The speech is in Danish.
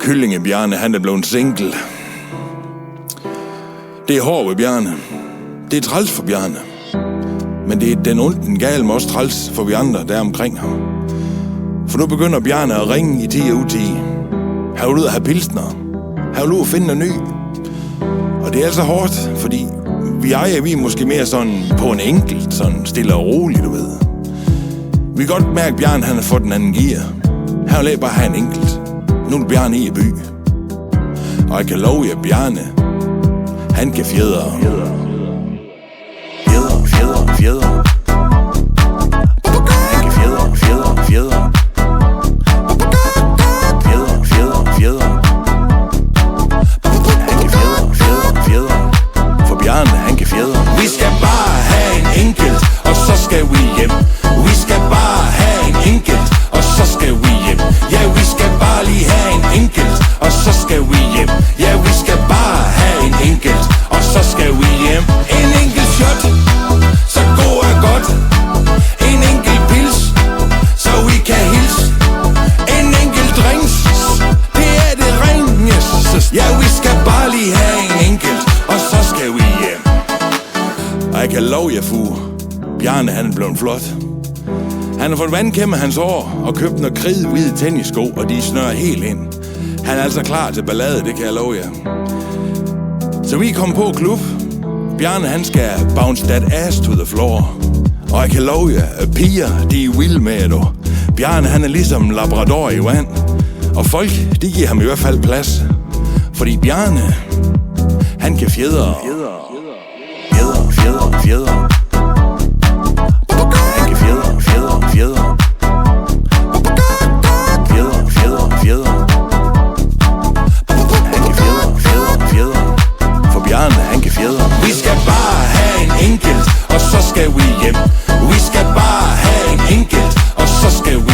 Kyllingebjarne, han er blevet single. Det er hård ved Bjarne. Det er træls for Bjarne. Men det er den ondt gale med også træls for vi andre, der er omkring ham. For nu begynder Bjarne at ringe i 10 og utide. Han vil ud at have pilsner. Han vil ud at finde noget ny. Og det er altså hårdt, fordi vi er måske mere sådan på en enkelt, sådan stille og roligt, du ved. Vi kan godt mærke, at Bjarne han har fået en anden gear. Han vil bare have en enkelt. Nu er Bjarne i by. Og jeg kan love jer, Bjarne, han kan fjedre. Fjedre. Han kan fjedre. For Bjarne, han kan fjedre. Vi skal bare have en enkelt, og så skal vi hjem. Vi skal bare have en enkelt, og så skal vi hjem. Ja, vi skal bare lige have en enkelt, og så skal vi hjem. Ja, vi skal bare have en enkelt, og så skal vi hjem. En enkelt shot, så god er godt. En enkelt pils, så vi kan hilse. En enkelt drinks, det er det ringeste. Ja, vi skal bare lige have en enkelt, og så skal vi hjem. Og jeg kan love jer, fu, Bjarne han er blevet flot. Han har fået vandkæmme hans hår og købt noget kridhvide tennissko, og de snører helt ind. Han er altså klar til ballade, det kan jeg love jer. Så vi kommer på klub. Bjarne han skal bounce that ass to the floor. Og jeg kan love jer, at piger, de er vilde med det. Bjarne han er ligesom labrador i vand. Og folk, de giver ham i hvert fald plads. Fordi Bjarne, han kan fjedre. Fjedre. Han kan fjedre. For Bjarne, han kan fjedre. Vi skal bare have en enkelt, og så skal vi hjem. Vi skal bare have en enkelt, og så skal vi